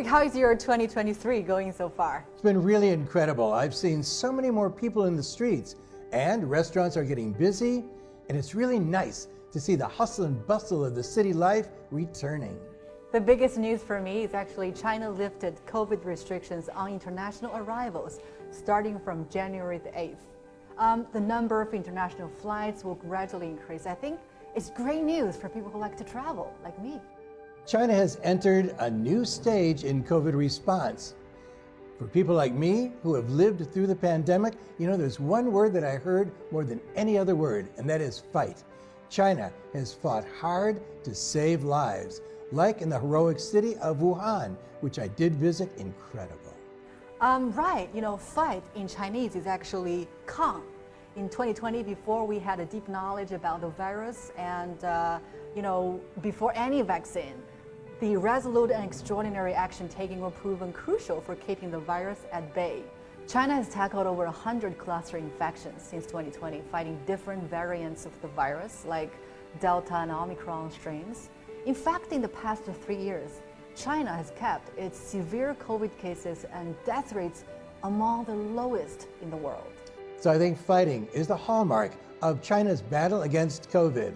How is your 2023 going so far? It's been really incredible. I've seen so many more people in the streets, and restaurants are getting busy, and it's really nice to see the hustle and bustle of the city life returning. The biggest news for me is actually China lifted COVID restrictions on international arrivals starting from January the 8th. The number of international flights will gradually increase. I think it's great news for people who like to travel, like me. China has entered a new stage in COVID response. For people like me who have lived through the pandemic, there's one word that I heard more than any other word, and that is fight. China has fought hard to save lives, like in the heroic city of Wuhan, which I did visit. Incredible. Right, fight in Chinese is actually 抗. In 2020, before we had a deep knowledge about the virus and, before any vaccine, the resolute and extraordinary action taken were proven crucial for keeping the virus at bay. China has tackled over 100 cluster infections since 2020, fighting different variants of the virus like Delta and Omicron strains. In fact, in the past 3 years, China has kept its severe COVID cases and death rates among the lowest in the world. So I think fighting is the hallmark of China's battle against COVID.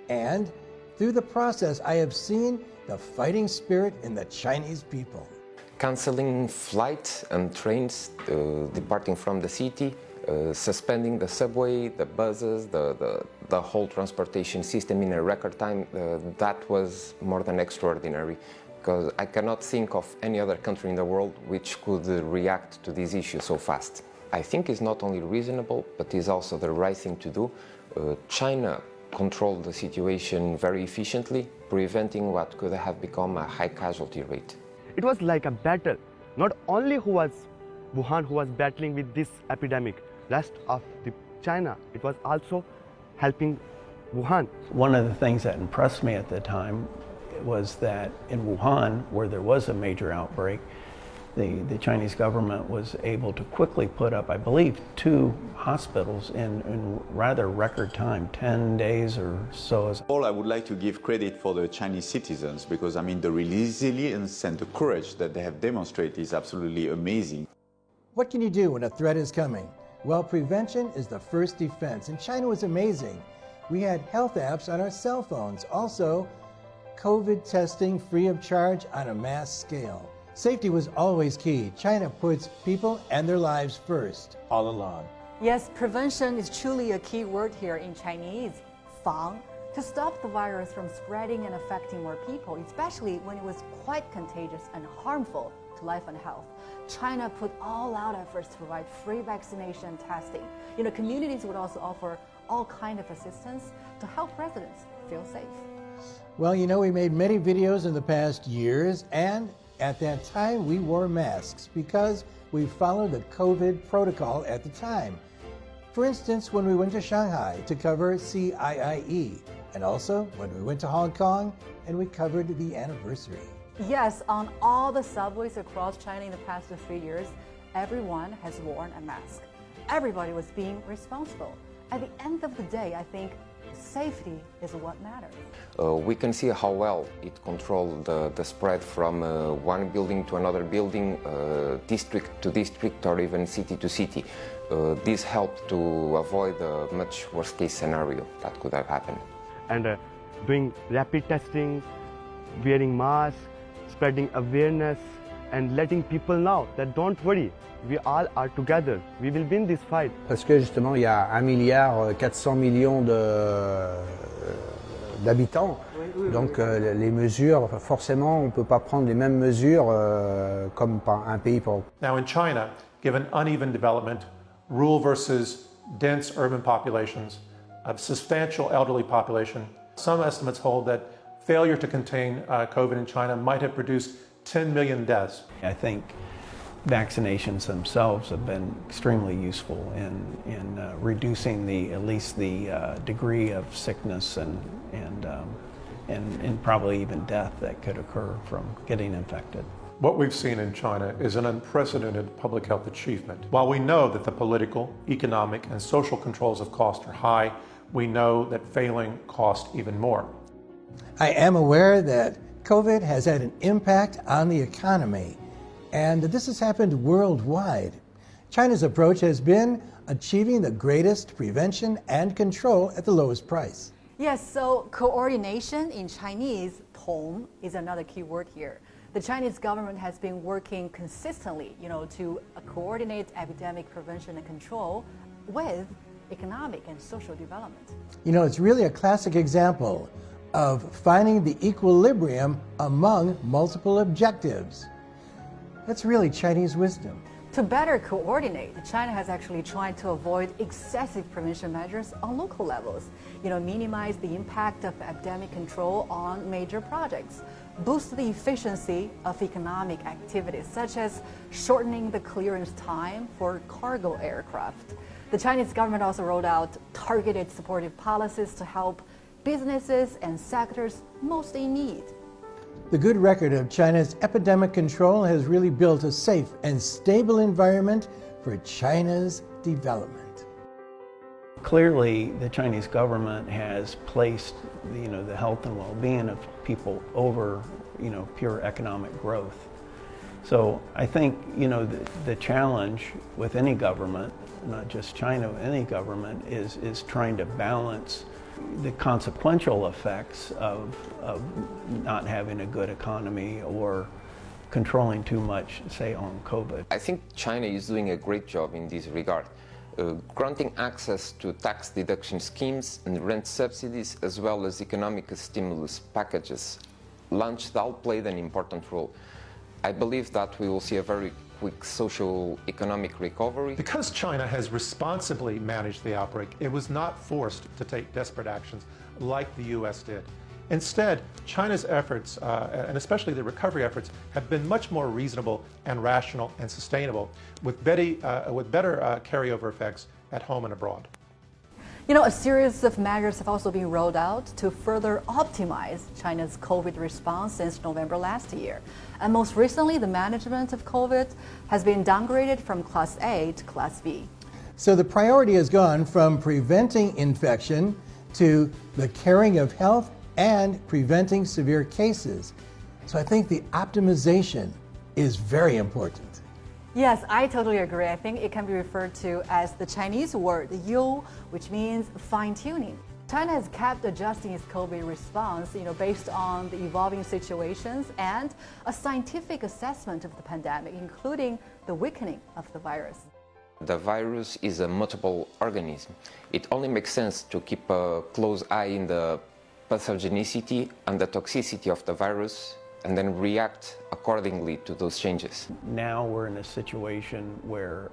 And through the process, I have seen the fighting spirit in the Chinese people. Canceling flights and trains departing from the city, suspending the subway, the buses, the whole transportation system in a record time, that was more than extraordinary, because I cannot think of any other country in the world which could react to this issue so fast. I think it's not only reasonable, but is also the right thing to do. China controlled the situation very efficiently, preventing what could have become a high casualty rate. It was like a battle. Not only Wuhan who was battling with this epidemic, rest of China, it was also helping Wuhan. One of the things that impressed me at the time was that in Wuhan, where there was a major outbreak, the Chinese government was able to quickly put up, I believe, 2 hospitals in rather record time, 10 days or so. I would like to give credit for the Chinese citizens because, the resilience and the courage that they have demonstrated is absolutely amazing. What can you do when a threat is coming? Well, prevention is the first defense, and China was amazing. We had health apps on our cell phones. Also, COVID testing free of charge on a mass scale. Safety was always key. China puts people and their lives first, all along. Yes, prevention is truly a key word here in Chinese, 防, to stop the virus from spreading and affecting more people, especially when it was quite contagious and harmful to life and health. China put all-out efforts to provide free vaccination and testing. Communities would also offer all kinds of assistance to help residents feel safe. Well, we made many videos in the past years, and at that time we wore masks because we followed the COVID protocol at the time. For instance, when we went to Shanghai to cover CIIE, and also when we went to Hong Kong and we covered the anniversary. Yes, on all the subways across China in the past 3 years, everyone has worn a mask. Everybody was being responsible. At the end of the day, I think safety is what matters. We can see how well it controlled the spread from one building to another building, district to district, or even city to city. This helped to avoid a much worse case scenario that could have happened. And doing rapid testing, wearing masks, spreading awareness, and letting people know that don't worry, we all are together. We will win this fight. Parce que justement, il y a 1,4 milliard d'habitants. Donc les mesures, forcément, on ne peut pas prendre les mêmes mesures comme un pays pour. Now in China, given uneven development, rural versus dense urban populations, a substantial elderly population, some estimates hold that failure to contain COVID in China might have produced 10 million deaths. I think vaccinations themselves have been extremely useful in reducing at least the degree of sickness and probably even death that could occur from getting infected. What we've seen in China is an unprecedented public health achievement. While we know that the political, economic, and social controls of cost are high, we know that failing costs even more. I am aware that COVID has had an impact on the economy, and this has happened worldwide. China's approach has been achieving the greatest prevention and control at the lowest price. Yes, so coordination in Chinese, 同, is another key word here. The Chinese government has been working consistently, to coordinate epidemic prevention and control with economic and social development. It's really a classic example of finding the equilibrium among multiple objectives. That's really Chinese wisdom. To better coordinate, China has actually tried to avoid excessive prevention measures on local levels, minimize the impact of epidemic control on major projects, boost the efficiency of economic activities, such as shortening the clearance time for cargo aircraft. The Chinese government also rolled out targeted supportive policies to help businesses and sectors most in need. The good record of China's epidemic control has really built a safe and stable environment for China's development. Clearly, the Chinese government has placed, the health and well-being of people over, pure economic growth. So I think, the challenge with any government, not just China, any government, is trying to balance the consequential effects of not having a good economy or controlling too much, say, on COVID. I think China is doing a great job in this regard, granting access to tax deduction schemes and rent subsidies, as well as economic stimulus packages launched all played an important role. I believe that we will see a very quick socio-economic recovery. Because China has responsibly managed the outbreak, it was not forced to take desperate actions like the U.S. did. Instead, China's efforts, and especially the recovery efforts, have been much more reasonable and rational and sustainable, with better carryover effects at home and abroad. A series of measures have also been rolled out to further optimize China's COVID response since November last year. And most recently, the management of COVID has been downgraded from Class A to Class B. So the priority has gone from preventing infection to the caring of health and preventing severe cases. So I think the optimization is very important. Yes, I totally agree. I think it can be referred to as the Chinese word you, which means fine-tuning. China has kept adjusting its COVID response, based on the evolving situations and a scientific assessment of the pandemic, including the weakening of the virus. The virus is a mutable organism. It only makes sense to keep a close eye in the pathogenicity and the toxicity of the virus, and then react accordingly to those changes. Now we're in a situation where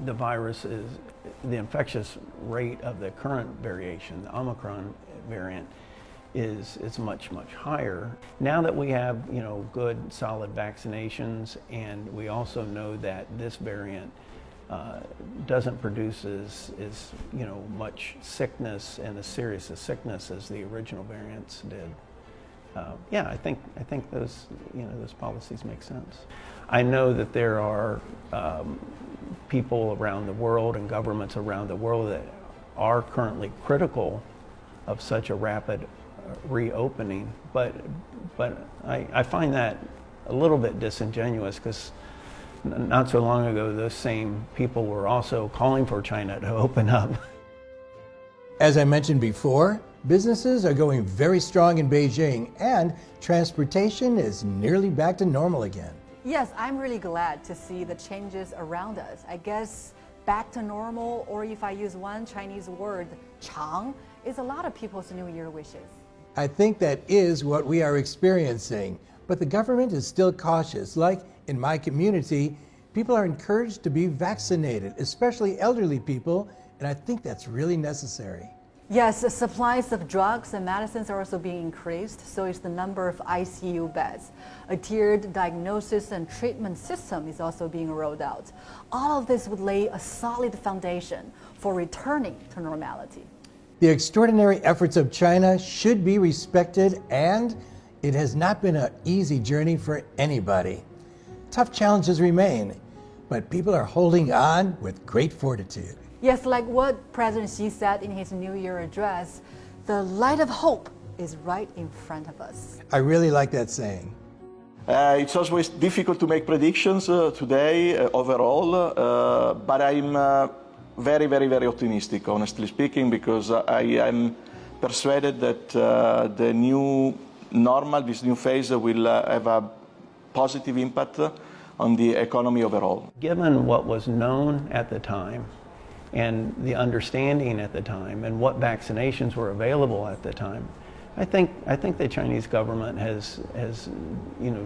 the virus is, the infectious rate of the current variation, the Omicron variant, is much, much higher. Now that we have, good solid vaccinations, and we also know that this variant doesn't produce as much sickness and as serious a sickness as the original variants did. I think those policies make sense. I know that there are people around the world and governments around the world that are currently critical of such a rapid reopening, but I find that a little bit disingenuous, because not so long ago those same people were also calling for China to open up. As I mentioned before, businesses are going very strong in Beijing, and transportation is nearly back to normal again. Yes, I'm really glad to see the changes around us. I guess back to normal, or if I use one Chinese word, 长, is a lot of people's New Year wishes. I think that is what we are experiencing, but the government is still cautious. Like in my community, people are encouraged to be vaccinated, especially elderly people, and I think that's really necessary. Yes, supplies of drugs and medicines are also being increased, so is the number of ICU beds. A tiered diagnosis and treatment system is also being rolled out. All of this would lay a solid foundation for returning to normality. The extraordinary efforts of China should be respected, and it has not been an easy journey for anybody. Tough challenges remain, but people are holding on with great fortitude. Yes, like what President Xi said in his New Year address, the light of hope is right in front of us. I really like that saying. It's always difficult to make predictions today overall, but I'm very, very, very optimistic, honestly speaking, because I am persuaded that the new normal, this new phase, will have a positive impact on the economy overall. Given what was known at the time and the understanding at the time and what vaccinations were available at the time, I think the Chinese government has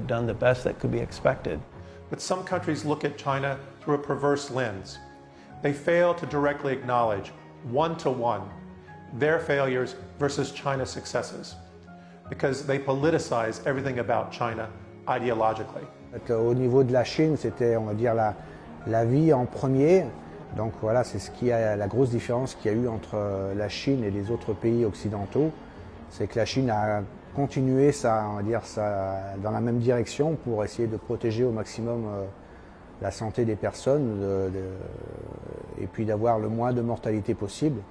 done the best that could be expected. But some countries look at China through a perverse lens. They fail to directly acknowledge, one-to-one, their failures versus China's successes, because they politicize everything about China ideologically. Au niveau de la Chine, c'était, on va dire, la vie en premier. Donc voilà, c'est ce qui a la grosse différence qu'il y a eu entre la Chine et les autres pays occidentaux. C'est que la Chine a continué on va dire, dans la même direction pour essayer de protéger au maximum la santé des personnes et puis d'avoir le moins de mortalité possible.